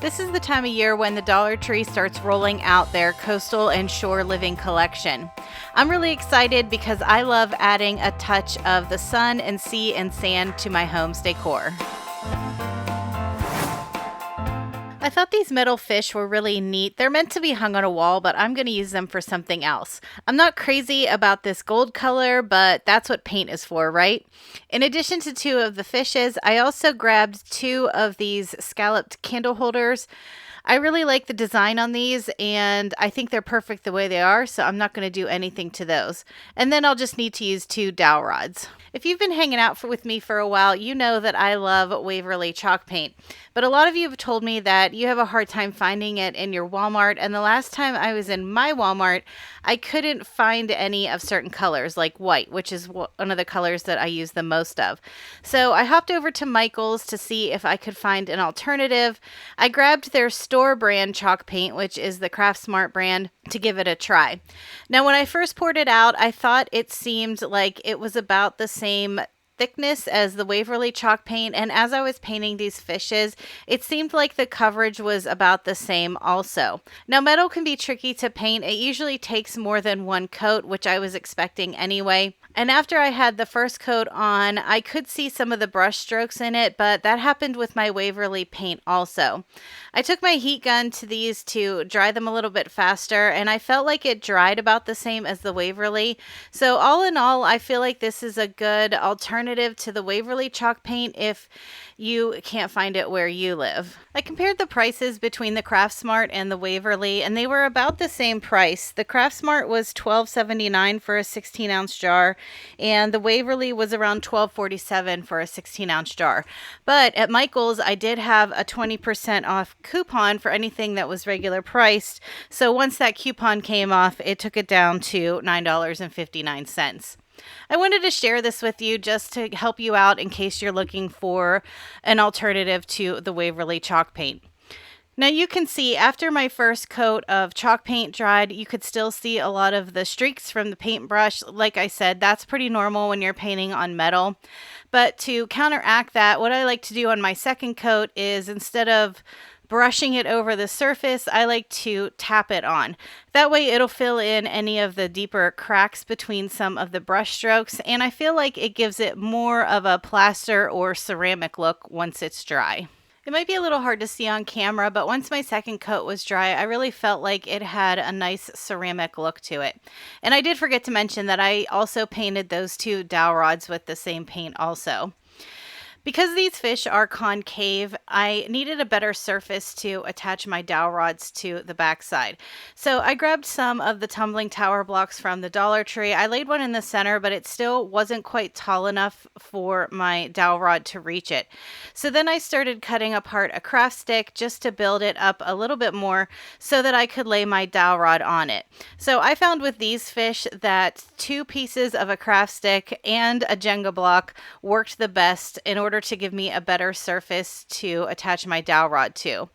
This is the time of year when the Dollar Tree starts rolling out their coastal and shore living collection. I'm really excited because I love adding a touch of the sun and sea and sand to my home's decor. I thought these metal fish were really neat. They're meant to be hung on a wall, but I'm going to use them for something else. I'm not crazy about this gold color, but that's what paint is for, right? In addition to 2 of the fishes, I also grabbed 2 of these scalloped candle holders. I really like the design on these, and I think they're perfect the way they are, so I'm not going to do anything to those. And then I'll just need to use 2 dowel rods. If you've been hanging out with me for a while, you know that I love Waverly chalk paint. But a lot of you have told me that you have a hard time finding it in your Walmart, and the last time I was in my Walmart, I couldn't find any of certain colors, like white, which is one of the colors that I use the most of. So I hopped over to Michael's to see if I could find an alternative. I grabbed their store brand chalk paint, which is the Craft Smart brand, to give it a try. Now, when I first poured it out, I thought it seemed like it was about the same thickness as the Waverly chalk paint, and as I was painting these fishes, it seemed like the coverage was about the same also. Now, metal can be tricky to paint. It usually takes more than 1 coat, which I was expecting anyway. And after I had the first coat on, I could see some of the brush strokes in it, but that happened with my Waverly paint also. I took my heat gun to these to dry them a little bit faster, and I felt like it dried about the same as the Waverly. So all in all, I feel like this is a good alternative to the Waverly chalk paint if you can't find it where you live. I compared the prices between the Craft Smart and the Waverly, and they were about the same price. The Craft Smart was $12.79 for a 16-ounce jar, and the Waverly was around $12.47 for a 16-ounce jar. But at Michael's, I did have a 20% off coupon for anything that was regular priced. So once that coupon came off, it took it down to $9.59. I wanted to share this with you just to help you out in case you're looking for an alternative to the Waverly chalk paint. Now you can see after my first coat of chalk paint dried, you could still see a lot of the streaks from the paintbrush. Like I said, that's pretty normal when you're painting on metal. But to counteract that, what I like to do on my second coat is instead of brushing it over the surface, I like to tap it on. That way it'll fill in any of the deeper cracks between some of the brush strokes, and I feel like it gives it more of a plaster or ceramic look once it's dry. It might be a little hard to see on camera, but once my second coat was dry, I really felt like it had a nice ceramic look to it. And I did forget to mention that I also painted those 2 dowel rods with the same paint also. Because these fish are concave, I needed a better surface to attach my dowel rods to the backside. So I grabbed some of the tumbling tower blocks from the Dollar Tree. I laid one in the center, but it still wasn't quite tall enough for my dowel rod to reach it. So then I started cutting apart a craft stick just to build it up a little bit more so that I could lay my dowel rod on it. So I found with these fish that 2 pieces of a craft stick and a Jenga block worked the best in order to give me a better surface to attach my dowel rod to.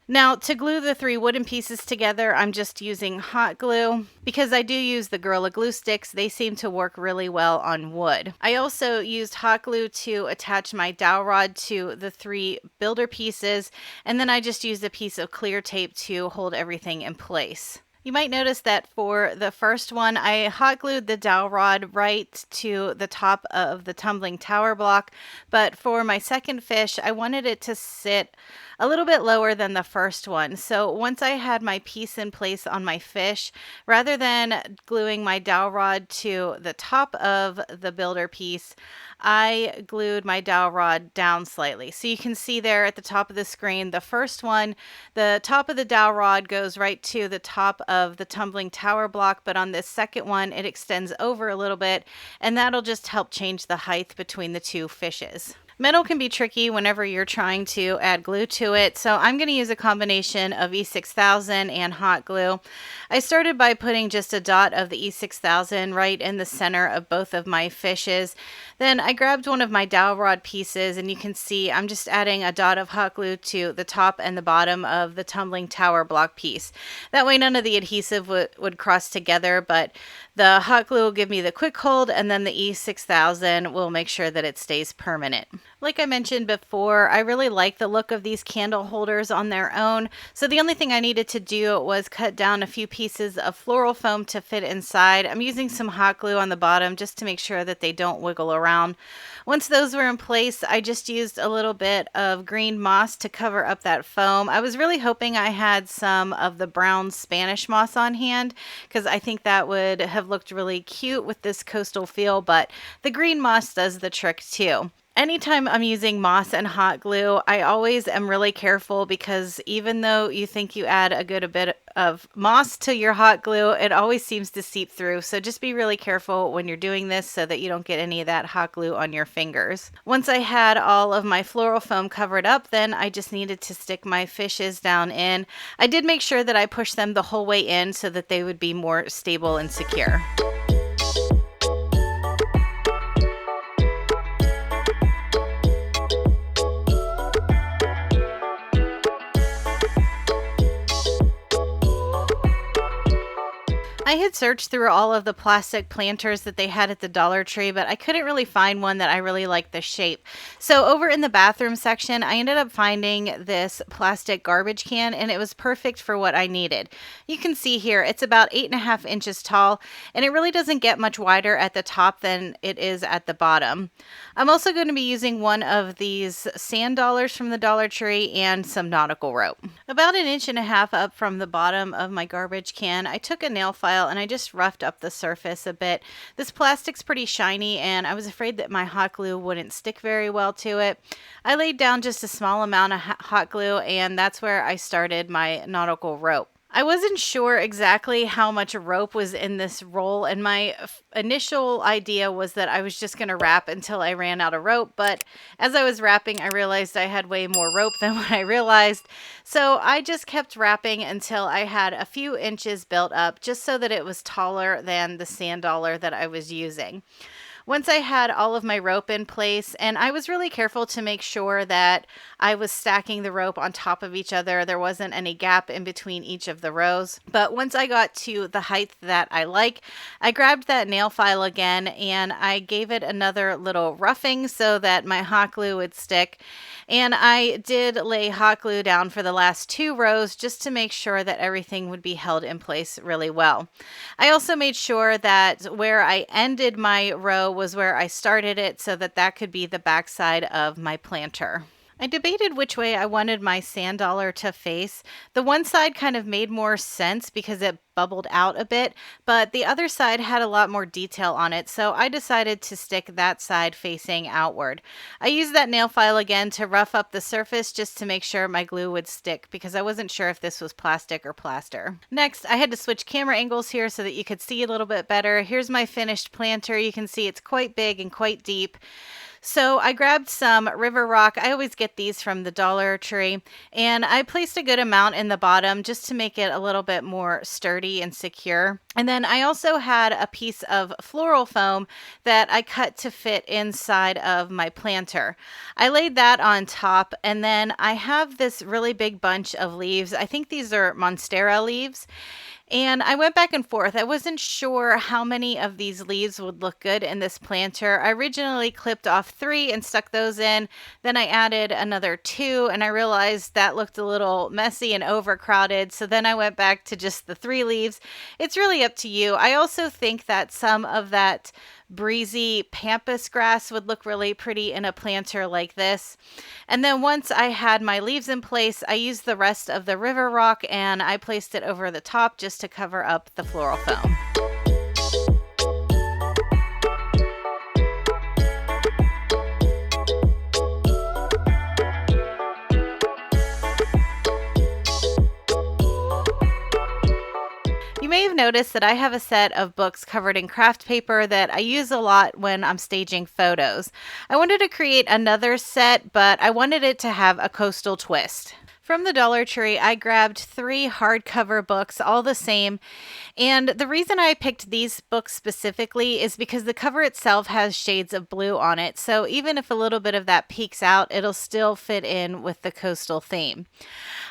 Now, to glue the 3 wooden pieces together, I'm just using hot glue. Because I do use the Gorilla Glue sticks, they seem to work really well on wood. I also used hot glue to attach my dowel rod to the 3 builder pieces, and then I just used a piece of clear tape to hold everything in place. You might notice that for the first one, I hot glued the dowel rod right to the top of the tumbling tower block, but for my second fish, I wanted it to sit a little bit lower than the first one. So once I had my piece in place on my fish, rather than gluing my dowel rod to the top of the builder piece, I glued my dowel rod down slightly. So you can see there at the top of the screen, the first one, the top of the dowel rod goes right to the top of the tumbling tower block, but on this second one, it extends over a little bit, and that'll just help change the height between the 2 fishes. Metal can be tricky whenever you're trying to add glue to it, so I'm going to use a combination of E6000 and hot glue. I started by putting just a dot of the E6000 right in the center of both of my fishes. Then I grabbed one of my dowel rod pieces, and you can see I'm just adding a dot of hot glue to the top and the bottom of the tumbling tower block piece. That way none of the adhesive would cross together, but the hot glue will give me the quick hold, and then the E6000 will make sure that it stays permanent. Like I mentioned before, I really like the look of these candle holders on their own. So the only thing I needed to do was cut down a few pieces of floral foam to fit inside. I'm using some hot glue on the bottom just to make sure that they don't wiggle around. Once those were in place, I just used a little bit of green moss to cover up that foam. I was really hoping I had some of the brown Spanish moss on hand because I think that would have looked really cute with this coastal feel, but the green moss does the trick too. Anytime I'm using moss and hot glue, I always am really careful because even though you think you add a bit of moss to your hot glue, it always seems to seep through. So just be really careful when you're doing this so that you don't get any of that hot glue on your fingers. Once I had all of my floral foam covered up, then I just needed to stick my fishes down in. I did make sure that I pushed them the whole way in so that they would be more stable and secure. I had searched through all of the plastic planters that they had at the Dollar Tree, but I couldn't really find one that I really liked the shape. So over in the bathroom section, I ended up finding this plastic garbage can, and it was perfect for what I needed. You can see here, it's about 8.5 inches tall, and it really doesn't get much wider at the top than it is at the bottom. I'm also going to be using one of these sand dollars from the Dollar Tree and some nautical rope. About 1.5 inches up from the bottom of my garbage can, I took a nail file and I just roughed up the surface a bit. This plastic's pretty shiny and I was afraid that my hot glue wouldn't stick very well to it. I laid down just a small amount of hot glue and that's where I started my nautical rope. I wasn't sure exactly how much rope was in this roll, and my initial idea was that I was just going to wrap until I ran out of rope, but as I was wrapping, I realized I had way more rope than what I realized, so I just kept wrapping until I had a few inches built up, just so that it was taller than the sand dollar that I was using. Once I had all of my rope in place, and I was really careful to make sure that I was stacking the rope on top of each other. There wasn't any gap in between each of the rows. But once I got to the height that I like, I grabbed that nail file again and I gave it another little roughing so that my hot glue would stick. And I did lay hot glue down for the last 2 rows just to make sure that everything would be held in place really well. I also made sure that where I ended my row was where I started it so that that could be the backside of my planter. I debated which way I wanted my sand dollar to face. The one side kind of made more sense because it bubbled out a bit, but the other side had a lot more detail on it, so I decided to stick that side facing outward. I used that nail file again to rough up the surface just to make sure my glue would stick because I wasn't sure if this was plastic or plaster. Next, I had to switch camera angles here so that you could see a little bit better. Here's my finished planter. You can see it's quite big and quite deep. So I grabbed some river rock. I always get these from the Dollar Tree, and I placed a good amount in the bottom just to make it a little bit more sturdy and secure. And then I also had a piece of floral foam that I cut to fit inside of my planter. I laid that on top, and then I have this really big bunch of leaves. I think these are Monstera leaves. And I went back and forth. I wasn't sure how many of these leaves would look good in this planter. I originally clipped off 3 and stuck those in. Then I added another 2 and I realized that looked a little messy and overcrowded. So then I went back to just the 3 leaves. It's really up to you. I also think that some of that breezy pampas grass would look really pretty in a planter like this. And then once I had my leaves in place, I used the rest of the river rock and I placed it over the top just to cover up the floral foam. You may have noticed that I have a set of books covered in craft paper that I use a lot when I'm staging photos. I wanted to create another set, but I wanted it to have a coastal twist. From the Dollar Tree, I grabbed 3 hardcover books, all the same. And the reason I picked these books specifically is because the cover itself has shades of blue on it. So even if a little bit of that peeks out, it'll still fit in with the coastal theme.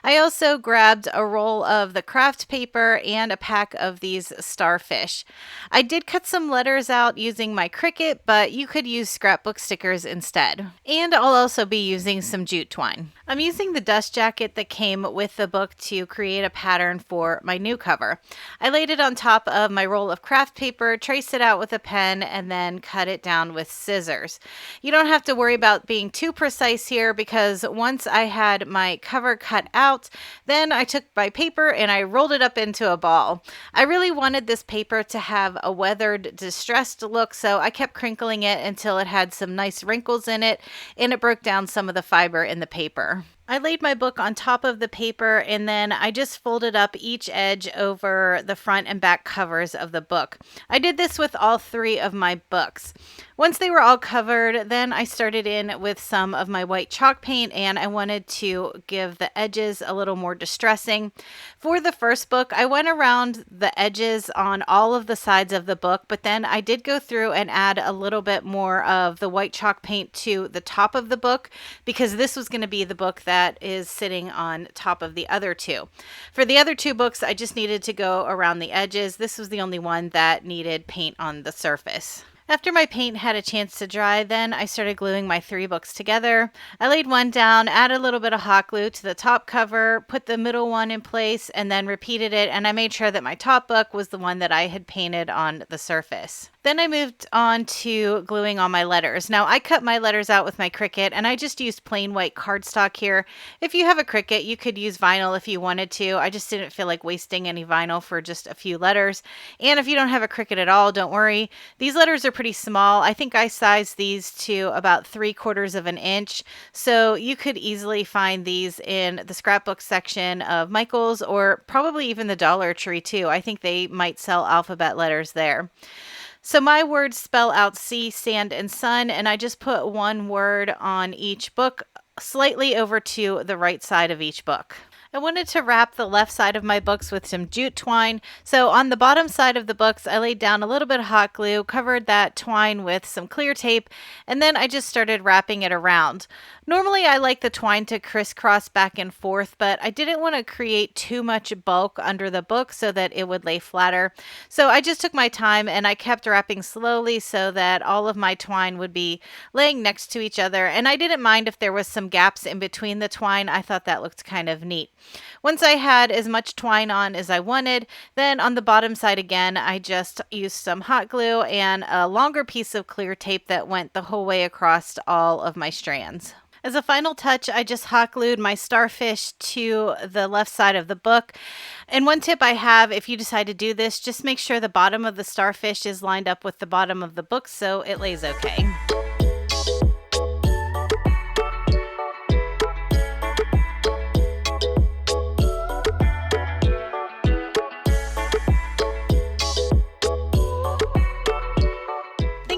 I also grabbed a roll of the craft paper and a pack of these starfish. I did cut some letters out using my Cricut, but you could use scrapbook stickers instead. And I'll also be using some jute twine. I'm using the dust jacket that came with the book to create a pattern for my new cover. I laid it on top of my roll of craft paper, traced it out with a pen, and then cut it down with scissors. You don't have to worry about being too precise here because once I had my cover cut out, then I took my paper and I rolled it up into a ball. I really wanted this paper to have a weathered, distressed look, so I kept crinkling it until it had some nice wrinkles in it and it broke down some of the fiber in the paper. I laid my book on top of the paper and then I just folded up each edge over the front and back covers of the book. I did this with all 3 of my books. Once they were all covered, then I started in with some of my white chalk paint and I wanted to give the edges a little more distressing. For the first book, I went around the edges on all of the sides of the book, but then I did go through and add a little bit more of the white chalk paint to the top of the book because this was going to be the book that is sitting on top of the other 2. For the other 2 books, I just needed to go around the edges. This was the only one that needed paint on the surface. After my paint had a chance to dry, then I started gluing my 3 books together. I laid one down, added a little bit of hot glue to the top cover, put the middle one in place, and then repeated it, and I made sure that my top book was the one that I had painted on the surface. Then I moved on to gluing on my letters. Now I cut my letters out with my Cricut and I just used plain white cardstock here. If you have a Cricut, you could use vinyl if you wanted to. I just didn't feel like wasting any vinyl for just a few letters. And if you don't have a Cricut at all, don't worry. These letters are pretty small. I think I sized these to about 3/4 of an inch. So you could easily find these in the scrapbook section of Michael's or probably even the Dollar Tree too. I think they might sell alphabet letters there. So my words spell out sea, sand, and sun, and I just put one word on each book, slightly over to the right side of each book. I wanted to wrap the left side of my books with some jute twine. So on the bottom side of the books, I laid down a little bit of hot glue, covered that twine with some clear tape, and then I just started wrapping it around. Normally I like the twine to crisscross back and forth, but I didn't want to create too much bulk under the book so that it would lay flatter. So I just took my time and I kept wrapping slowly so that all of my twine would be laying next to each other. And I didn't mind if there was some gaps in between the twine. I thought that looked kind of neat. Once I had as much twine on as I wanted, then on the bottom side again, I just used some hot glue and a longer piece of clear tape that went the whole way across all of my strands. As a final touch, I just hot glued my starfish to the left side of the book. And one tip I have, if you decide to do this, just make sure the bottom of the starfish is lined up with the bottom of the book so it lays okay.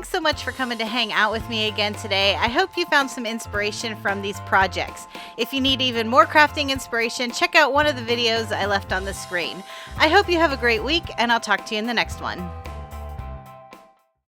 So much for coming to hang out with me again today. I hope you found some inspiration from these projects. If you need even more crafting inspiration, check out one of the videos I left on the screen. I hope you have a great week, and I'll talk to you in the next one.